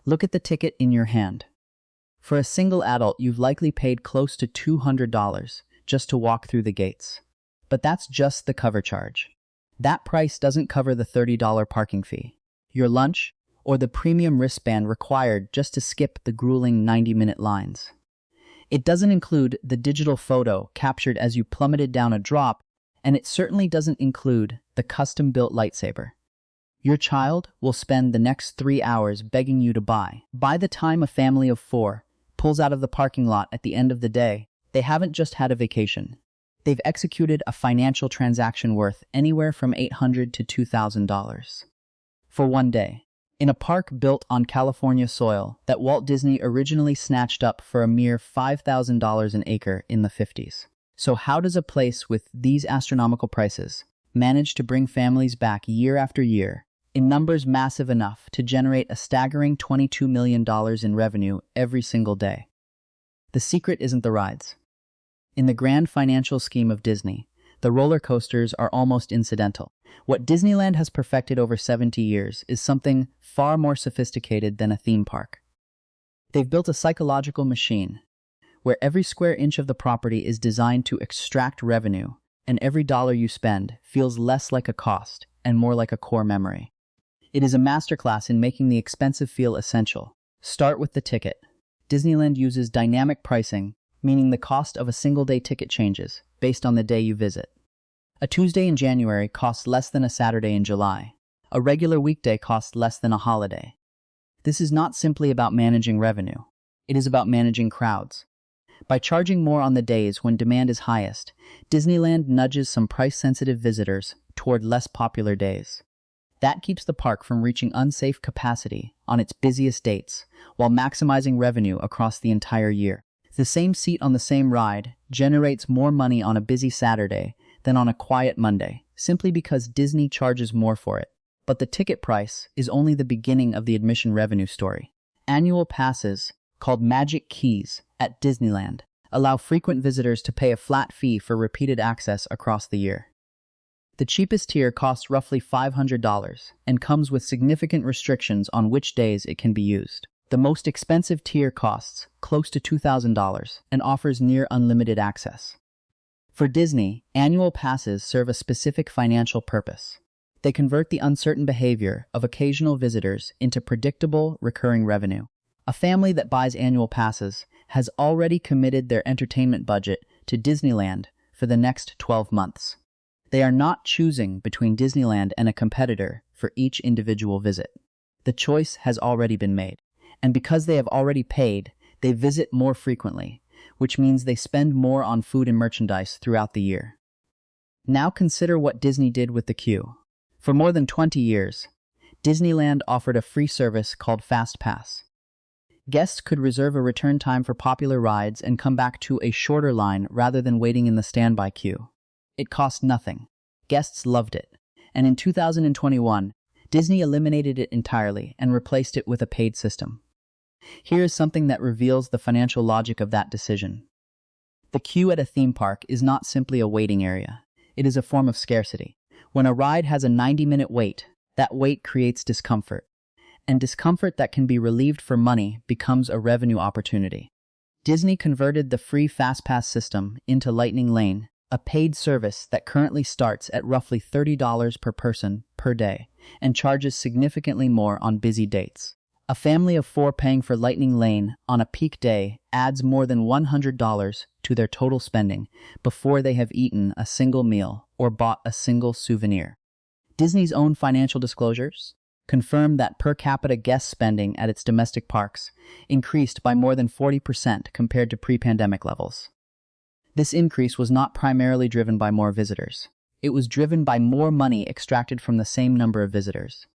Look at the ticket in your hand. For a single adult, you've likely paid close to $200 just to walk through the gates. But that's just the cover charge. That price doesn't cover the $30 parking fee, your lunch, or the premium wristband required just to skip the grueling 90-minute lines. It doesn't include the digital photo captured as you plummeted down a drop, and it certainly doesn't include the custom-built lightsaber your child will spend the next 3 hours begging you to buy. By the time a family of 4 pulls out of the parking lot at the end of the day, they haven't just had a vacation. They've executed a financial transaction worth anywhere from $800 to $2,000 for one day, in a park built on California soil that Walt Disney originally snatched up for a mere $5,000 an acre in the 50s. So how does a place with these astronomical prices manage to bring families back year after year in numbers massive enough to generate a staggering $22 million in revenue every single day? The secret isn't the rides. In the grand financial scheme of Disney, the roller coasters are almost incidental. What Disneyland has perfected over 70 years is something far more sophisticated than a theme park. They've built a psychological machine where every square inch of the property is designed to extract revenue, and every dollar you spend feels less like a cost and more like a core memory. It is a masterclass in making the expensive feel essential. Start with the ticket. Disneyland uses dynamic pricing, meaning the cost of a single-day ticket changes based on the day you visit. A Tuesday in January costs less than a Saturday in July. A regular weekday costs less than a holiday. This is not simply about managing revenue. It is about managing crowds. By charging more on the days when demand is highest, Disneyland nudges some price-sensitive visitors toward less popular days. That keeps the park from reaching unsafe capacity on its busiest dates, while maximizing revenue across the entire year. The same seat on the same ride generates more money on a busy Saturday than on a quiet Monday, simply because Disney charges more for it. But the ticket price is only the beginning of the admission revenue story. Annual passes, called Magic Keys at Disneyland, allow frequent visitors to pay a flat fee for repeated access across the year. The cheapest tier costs roughly $500 and comes with significant restrictions on which days it can be used. The most expensive tier costs close to $2,000 and offers near unlimited access. For Disney, annual passes serve a specific financial purpose. They convert the uncertain behavior of occasional visitors into predictable, recurring revenue. A family that buys annual passes has already committed their entertainment budget to Disneyland for the next 12 months. They are not choosing between Disneyland and a competitor for each individual visit. The choice has already been made. And because they have already paid, they visit more frequently, which means they spend more on food and merchandise throughout the year. Now consider what Disney did with the queue. For more than 20 years, Disneyland offered a free service called FastPass. Guests could reserve a return time for popular rides and come back to a shorter line rather than waiting in the standby queue. It cost nothing. Guests loved it. And in 2021, Disney eliminated it entirely and replaced it with a paid system. Here is something that reveals the financial logic of that decision. The queue at a theme park is not simply a waiting area. It is a form of scarcity. When a ride has a 90-minute wait, that wait creates discomfort. And discomfort that can be relieved for money becomes a revenue opportunity. Disney converted the free FastPass system into Lightning Lane, a paid service that currently starts at roughly $30 per person per day and charges significantly more on busy dates. A family of 4 paying for Lightning Lane on a peak day adds more than $100 to their total spending before they have eaten a single meal or bought a single souvenir. Disney's own financial disclosures confirm that per capita guest spending at its domestic parks increased by more than 40% compared to pre-pandemic levels. This increase was not primarily driven by more visitors. It was driven by more money extracted from the same number of visitors.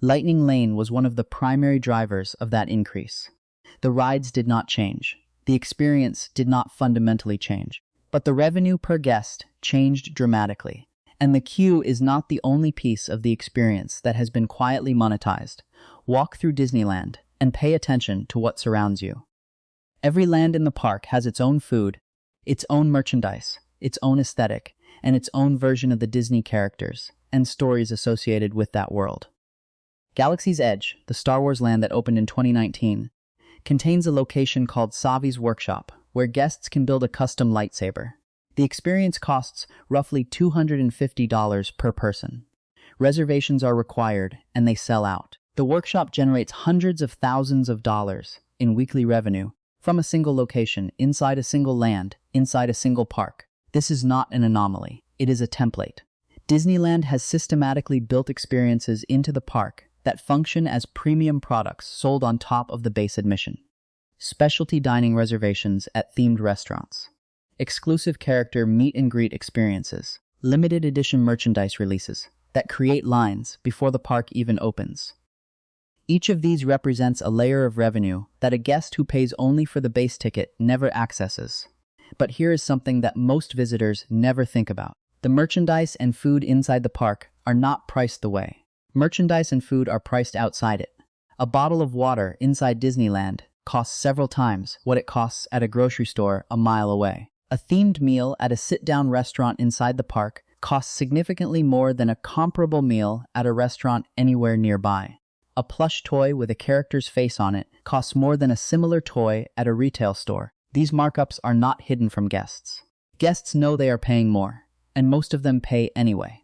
Lightning Lane was one of the primary drivers of that increase. The rides did not change. The experience did not fundamentally change. But the revenue per guest changed dramatically. And the queue is not the only piece of the experience that has been quietly monetized. Walk through Disneyland and pay attention to what surrounds you. Every land in the park has its own food, its own merchandise, its own aesthetic, and its own version of the Disney characters and stories associated with that world. Galaxy's Edge, the Star Wars land that opened in 2019, contains a location called Savi's Workshop, where guests can build a custom lightsaber. The experience costs roughly $250 per person. Reservations are required, and they sell out. The workshop generates hundreds of thousands of dollars in weekly revenue from a single location, inside a single land, inside a single park. This is not an anomaly. It is a template. Disneyland has systematically built experiences into the park that function as premium products sold on top of the base admission. Specialty dining reservations at themed restaurants, exclusive character meet and greet experiences, limited edition merchandise releases that create lines before the park even opens. Each of these represents a layer of revenue that a guest who pays only for the base ticket never accesses. But here is something that most visitors never think about. The merchandise and food inside the park are not priced the way. Merchandise and food are priced outside it. A bottle of water inside Disneyland costs several times what it costs at a grocery store a mile away. A themed meal at a sit-down restaurant inside the park costs significantly more than a comparable meal at a restaurant anywhere nearby. A plush toy with a character's face on it costs more than a similar toy at a retail store. These markups are not hidden from guests. Guests know they are paying more, and most of them pay anyway.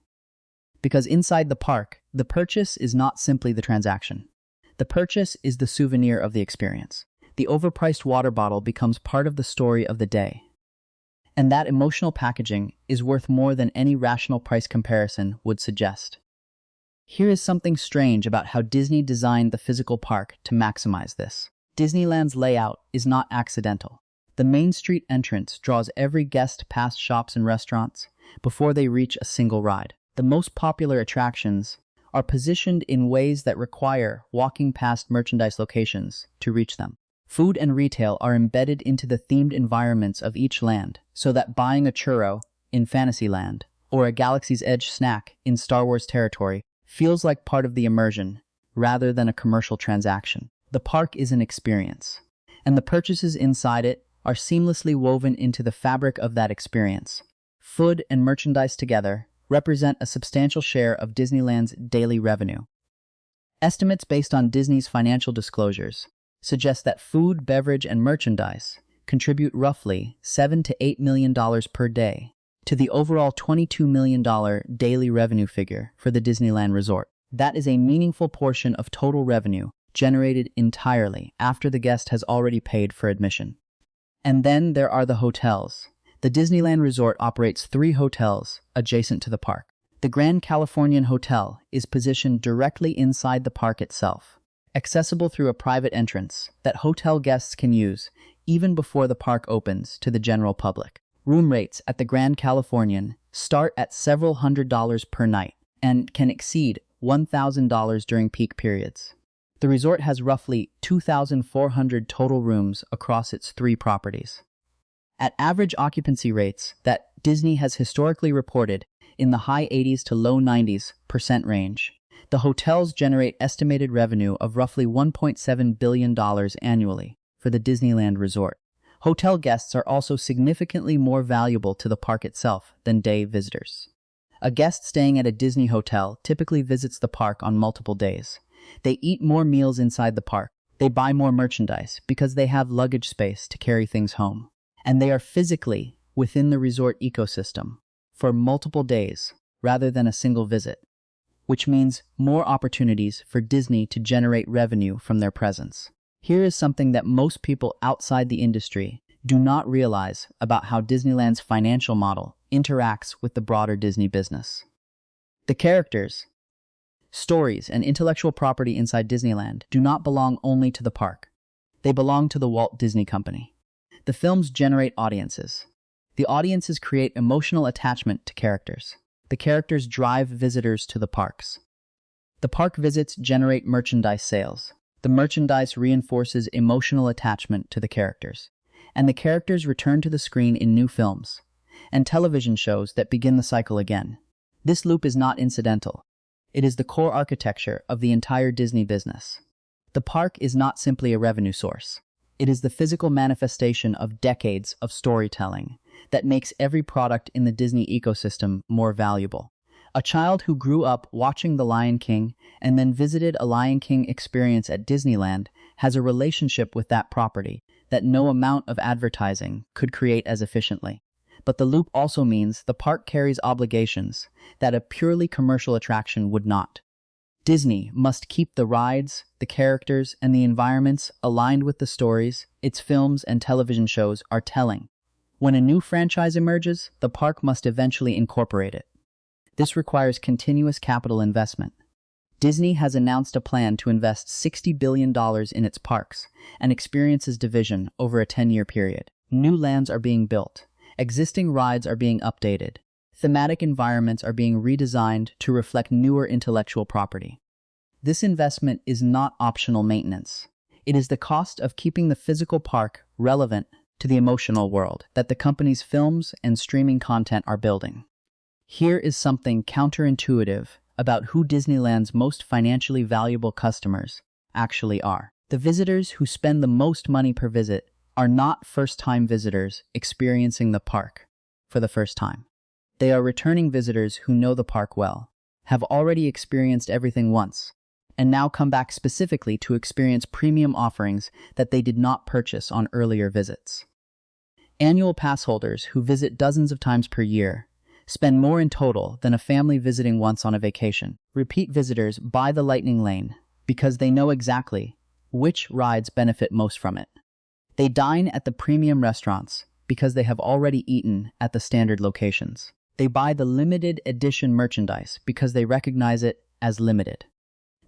Because inside the park, the purchase is not simply the transaction. The purchase is the souvenir of the experience. The overpriced water bottle becomes part of the story of the day. And that emotional packaging is worth more than any rational price comparison would suggest. Here is something strange about how Disney designed the physical park to maximize this. Disneyland's layout is not accidental. The Main Street entrance draws every guest past shops and restaurants before they reach a single ride. The most popular attractions are positioned in ways that require walking past merchandise locations to reach them. Food and retail are embedded into the themed environments of each land, so that buying a churro in Fantasyland or a Galaxy's Edge snack in Star Wars territory feels like part of the immersion rather than a commercial transaction. The park is an experience, and the purchases inside it are seamlessly woven into the fabric of that experience. Food and merchandise together represent a substantial share of Disneyland's daily revenue. Estimates based on Disney's financial disclosures suggest that food, beverage, and merchandise contribute roughly $7 to $8 million per day to the overall $22 million daily revenue figure for the Disneyland Resort. That is a meaningful portion of total revenue generated entirely after the guest has already paid for admission. And then there are the hotels. The Disneyland Resort operates 3 hotels adjacent to the park. The Grand Californian Hotel is positioned directly inside the park itself, accessible through a private entrance that hotel guests can use even before the park opens to the general public. Room rates at the Grand Californian start at several $100s per night and can exceed $1,000 during peak periods. The resort has roughly 2,400 total rooms across its 3 properties. At average occupancy rates that Disney has historically reported in the high 80s to low 90s% range, the hotels generate estimated revenue of roughly $1.7 billion annually for the Disneyland Resort. Hotel guests are also significantly more valuable to the park itself than day visitors. A guest staying at a Disney hotel typically visits the park on multiple days. They eat more meals inside the park. They buy more merchandise because they have luggage space to carry things home. And they are physically within the resort ecosystem for multiple days rather than a single visit, which means more opportunities for Disney to generate revenue from their presence. Here is something that most people outside the industry do not realize about how Disneyland's financial model interacts with the broader Disney business. The characters, stories, and intellectual property inside Disneyland do not belong only to the park. They belong to the Walt Disney Company. The films generate audiences. The audiences create emotional attachment to characters. The characters drive visitors to the parks. The park visits generate merchandise sales. The merchandise reinforces emotional attachment to the characters. And the characters return to the screen in new films and television shows that begin the cycle again. This loop is not incidental. It is the core architecture of the entire Disney business. The park is not simply a revenue source. It is the physical manifestation of decades of storytelling that makes every product in the Disney ecosystem more valuable. A child who grew up watching The Lion King and then visited a Lion King experience at Disneyland has a relationship with that property that no amount of advertising could create as efficiently. But the loop also means the park carries obligations that a purely commercial attraction would not. Disney must keep the rides, the characters, and the environments aligned with the stories its films and television shows are telling. When a new franchise emerges, the park must eventually incorporate it. This requires continuous capital investment. Disney has announced a plan to invest $60 billion in its parks and experiences division over a 10-year period. New lands are being built. Existing rides are being updated. Thematic environments are being redesigned to reflect newer intellectual property. This investment is not optional maintenance. It is the cost of keeping the physical park relevant to the emotional world that the company's films and streaming content are building. Here is something counterintuitive about who Disneyland's most financially valuable customers actually are. The visitors who spend the most money per visit are not first-time visitors experiencing the park for the first time. They are returning visitors who know the park well, have already experienced everything once, and now come back specifically to experience premium offerings that they did not purchase on earlier visits. Annual pass holders who visit dozens of times per year spend more in total than a family visiting once on a vacation. Repeat visitors buy the Lightning Lane because they know exactly which rides benefit most from it. They dine at the premium restaurants because they have already eaten at the standard locations. They buy the limited edition merchandise because they recognize it as limited.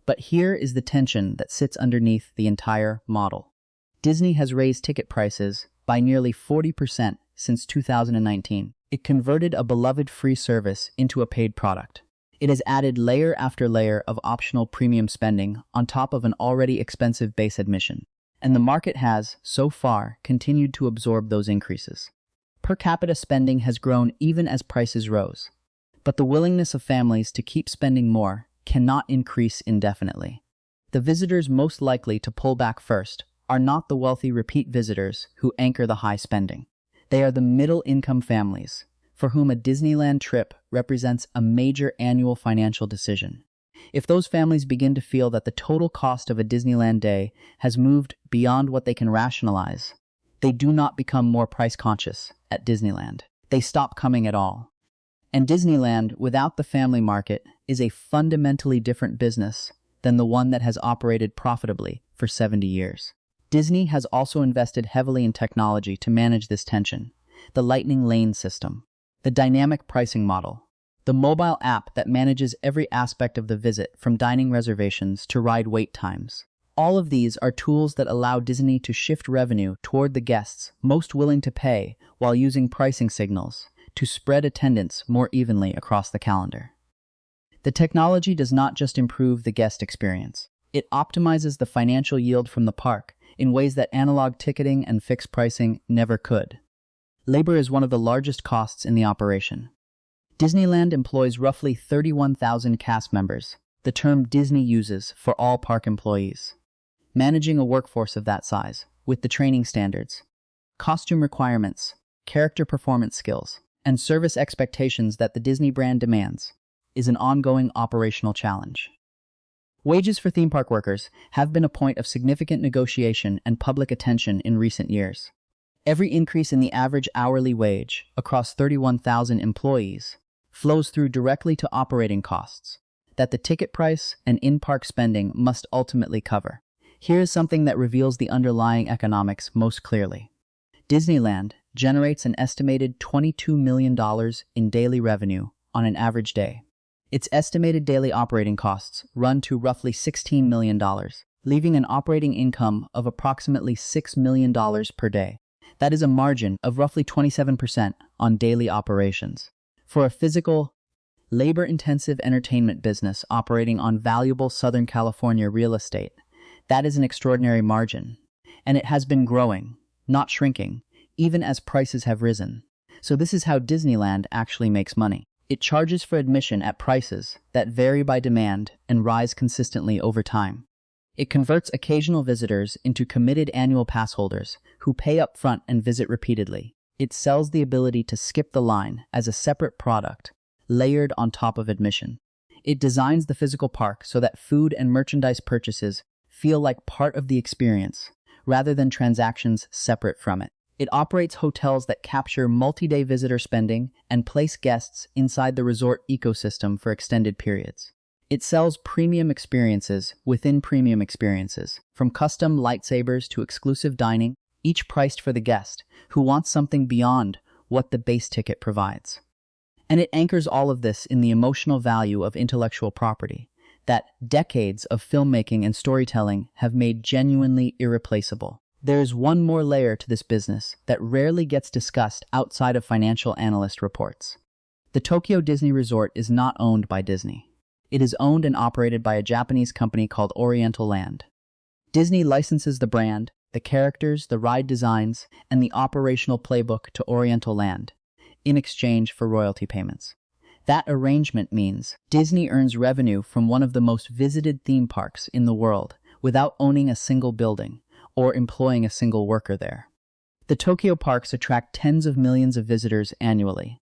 But here is the tension that sits underneath the entire model. Disney has raised ticket prices by nearly 40% since 2019. It converted a beloved free service into a paid product. It has added layer after layer of optional premium spending on top of an already expensive base admission. And the market has, so far, continued to absorb those increases. Per capita spending has grown even as prices rose. But the willingness of families to keep spending more cannot increase indefinitely. The visitors most likely to pull back first are not the wealthy repeat visitors who anchor the high spending. They are the middle-income families, for whom a Disneyland trip represents a major annual financial decision. If those families begin to feel that the total cost of a Disneyland day has moved beyond what they can rationalize, they do not become more price-conscious at Disneyland. They stop coming at all. And Disneyland, without the family market, is a fundamentally different business than the one that has operated profitably for 70 years. Disney has also invested heavily in technology to manage this tension. The Lightning Lane system, the dynamic pricing model, the mobile app that manages every aspect of the visit from dining reservations to ride wait times. All of these are tools that allow Disney to shift revenue toward the guests most willing to pay while using pricing signals to spread attendance more evenly across the calendar. The technology does not just improve the guest experience. It optimizes the financial yield from the park in ways that analog ticketing and fixed pricing never could. Labor is one of the largest costs in the operation. Disneyland employs roughly 31,000 cast members, the term Disney uses for all park employees. Managing a workforce of that size, with the training standards, costume requirements, character performance skills, and service expectations that the Disney brand demands, is an ongoing operational challenge. Wages for theme park workers have been a point of significant negotiation and public attention in recent years. Every increase in the average hourly wage across 31,000 employees flows through directly to operating costs that the ticket price and in-park spending must ultimately cover. Here is something that reveals the underlying economics most clearly. Disneyland generates an estimated $22 million in daily revenue on an average day. Its estimated daily operating costs run to roughly $16 million, leaving an operating income of approximately $6 million per day. That is a margin of roughly 27% on daily operations. For a physical, labor-intensive entertainment business operating on valuable Southern California real estate, that is an extraordinary margin. And it has been growing, not shrinking, even as prices have risen. So this is how Disneyland actually makes money. It charges for admission at prices that vary by demand and rise consistently over time. It converts occasional visitors into committed annual pass holders who pay up front and visit repeatedly. It sells the ability to skip the line as a separate product, layered on top of admission. It designs the physical park so that food and merchandise purchases feel like part of the experience, rather than transactions separate from it. It operates hotels that capture multi-day visitor spending and place guests inside the resort ecosystem for extended periods. It sells premium experiences within premium experiences, from custom lightsabers to exclusive dining, each priced for the guest who wants something beyond what the base ticket provides. And it anchors all of this in the emotional value of intellectual property that decades of filmmaking and storytelling have made genuinely irreplaceable. There is one more layer to this business that rarely gets discussed outside of financial analyst reports. The Tokyo Disney Resort is not owned by Disney. It is owned and operated by a Japanese company called Oriental Land. Disney licenses the brand, the characters, the ride designs, and the operational playbook to Oriental Land in exchange for royalty payments. That arrangement means Disney earns revenue from one of the most visited theme parks in the world without owning a single building or employing a single worker there. The Tokyo parks attract tens of millions of visitors annually.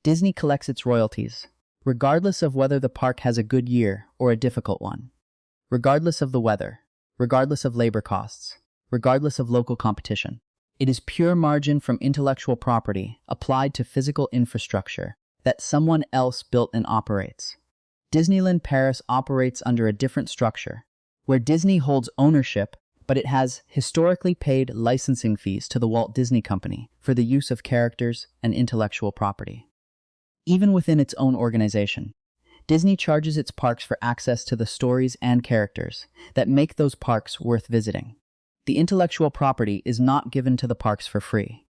Disney collects its royalties, regardless of whether the park has a good year or a difficult one, regardless of the weather, regardless of labor costs, regardless of local competition. It is pure margin from intellectual property applied to physical infrastructure that someone else built and operates. Disneyland Paris operates under a different structure, where Disney holds ownership, but it has historically paid licensing fees to the Walt Disney Company for the use of characters and intellectual property. Even within its own organization, Disney charges its parks for access to the stories and characters that make those parks worth visiting. The intellectual property is not given to the parks for free.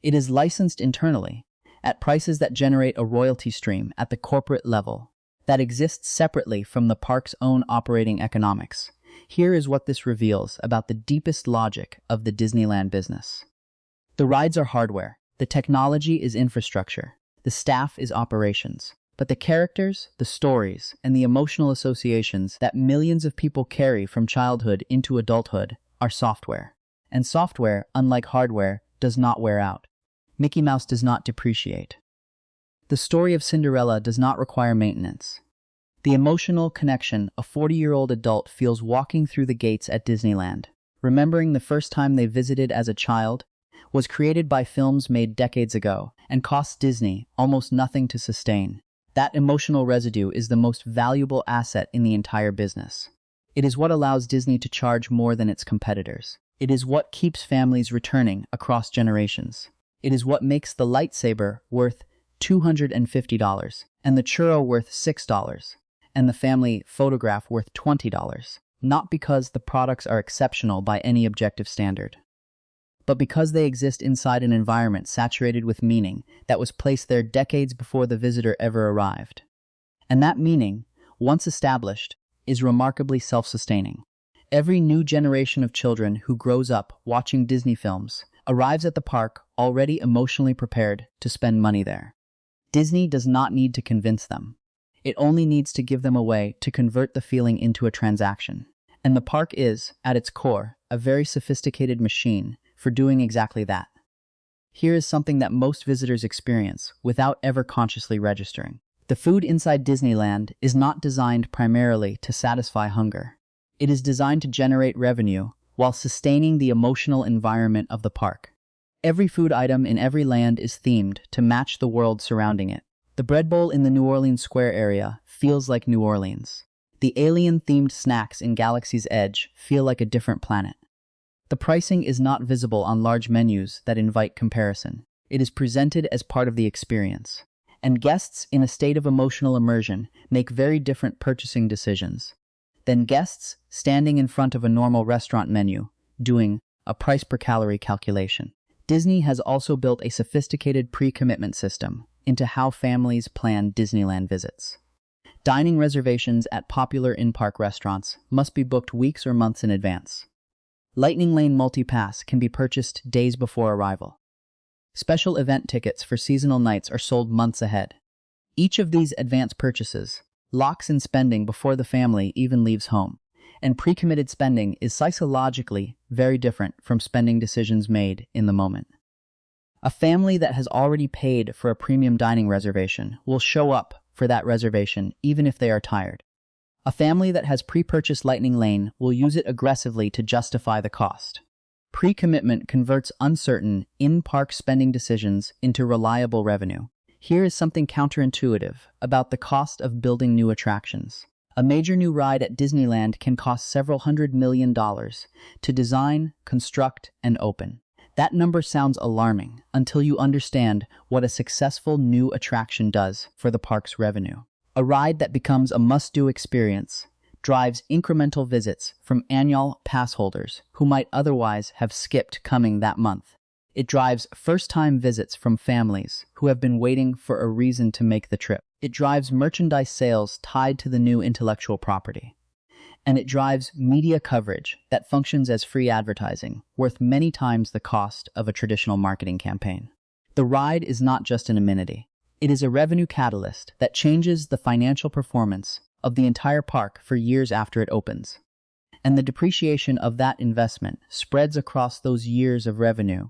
It is licensed internally, at prices that generate a royalty stream at the corporate level that exists separately from the park's own operating economics. Here is what this reveals about the deepest logic of the Disneyland business. The rides are hardware, the technology is infrastructure, the staff is operations, but the characters, the stories, and the emotional associations that millions of people carry from childhood into adulthood are software. And software, unlike hardware, does not wear out. Mickey Mouse does not depreciate. The story of Cinderella does not require maintenance. The emotional connection a 40-year-old adult feels walking through the gates at Disneyland, remembering the first time they visited as a child, was created by films made decades ago and costs Disney almost nothing to sustain. That emotional residue is the most valuable asset in the entire business. It is what allows Disney to charge more than its competitors. It is what keeps families returning across generations. It is what makes the lightsaber worth $250 and the churro worth $6 and the family photograph worth $20, not because the products are exceptional by any objective standard, but because they exist inside an environment saturated with meaning that was placed there decades before the visitor ever arrived. And that meaning, once established, is remarkably self-sustaining. Every new generation of children who grows up watching Disney films arrives at the park already emotionally prepared to spend money there. Disney does not need to convince them. It only needs to give them a way to convert the feeling into a transaction. And the park is, at its core, a very sophisticated machine for doing exactly that. Here is something that most visitors experience without ever consciously registering. The food inside Disneyland is not designed primarily to satisfy hunger. It is designed to generate revenue while sustaining the emotional environment of the park. Every food item in every land is themed to match the world surrounding it. The bread bowl in the New Orleans Square area feels like New Orleans. The alien-themed snacks in Galaxy's Edge feel like a different planet. The pricing is not visible on large menus that invite comparison. It is presented as part of the experience. And guests in a state of emotional immersion make very different purchasing decisions than guests standing in front of a normal restaurant menu doing a price per calorie calculation. Disney has also built a sophisticated pre-commitment system into how families plan Disneyland visits. Dining reservations at popular in-park restaurants must be booked weeks or months in advance. Lightning Lane Multi-Pass can be purchased days before arrival. Special event tickets for seasonal nights are sold months ahead. Each of these advance purchases locks in spending before the family even leaves home, and pre-committed spending is psychologically very different from spending decisions made in the moment. A family that has already paid for a premium dining reservation will show up for that reservation, even if they are tired. A family that has pre-purchased Lightning Lane will use it aggressively to justify the cost. Pre-commitment converts uncertain, in-park spending decisions into reliable revenue. Here is something counterintuitive about the cost of building new attractions. A major new ride at Disneyland can cost several $100 million to design, construct, and open. That number sounds alarming until you understand what a successful new attraction does for the park's revenue. A ride that becomes a must-do experience drives incremental visits from annual pass holders who might otherwise have skipped coming that month. It drives first-time visits from families who have been waiting for a reason to make the trip. It drives merchandise sales tied to the new intellectual property. And it drives media coverage that functions as free advertising, worth many times the cost of a traditional marketing campaign. The ride is not just an amenity. It is a revenue catalyst that changes the financial performance of the entire park for years after it opens. And the depreciation of that investment spreads across those years of revenue,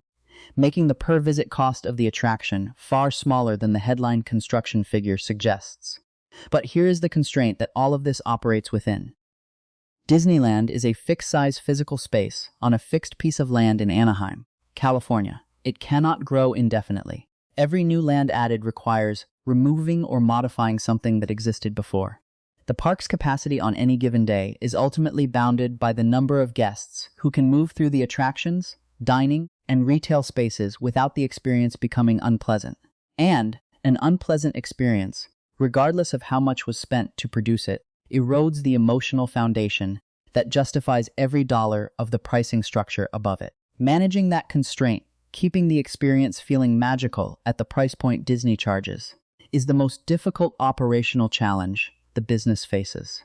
making the per-visit cost of the attraction far smaller than the headline construction figure suggests. But here is the constraint that all of this operates within. Disneyland is a fixed-size physical space on a fixed piece of land in Anaheim, California. It cannot grow indefinitely. Every new land added requires removing or modifying something that existed before. The park's capacity on any given day is ultimately bounded by the number of guests who can move through the attractions, dining, and retail spaces without the experience becoming unpleasant. And an unpleasant experience, regardless of how much was spent to produce it, erodes the emotional foundation that justifies every dollar of the pricing structure above it. Managing that constraint, keeping the experience feeling magical at the price point Disney charges, is the most difficult operational challenge the business faces.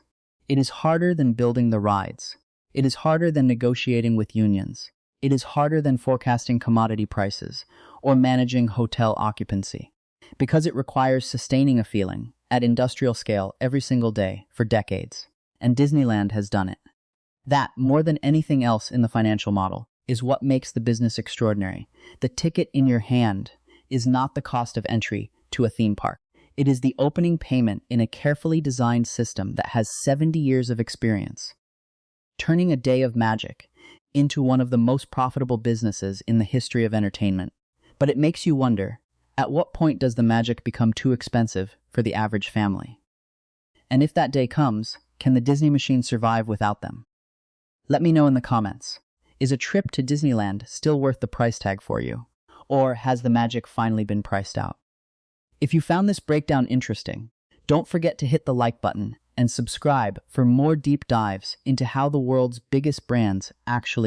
It is harder than building the rides. It is harder than negotiating with unions. It is harder than forecasting commodity prices or managing hotel occupancy, because it requires sustaining a feeling at industrial scale every single day for decades. And Disneyland has done it. That, more than anything else in the financial model, is what makes the business extraordinary. The ticket in your hand is not the cost of entry to a theme park. It is the opening payment in a carefully designed system that has 70 years of experience, turning a day of magic into one of the most profitable businesses in the history of entertainment. But it makes you wonder, at what point does the magic become too expensive for the average family? And if that day comes, can the Disney machine survive without them? Let me know in the comments. Is a trip to Disneyland still worth the price tag for you? Or has the magic finally been priced out? If you found this breakdown interesting, don't forget to hit the like button and subscribe for more deep dives into how the world's biggest brands actually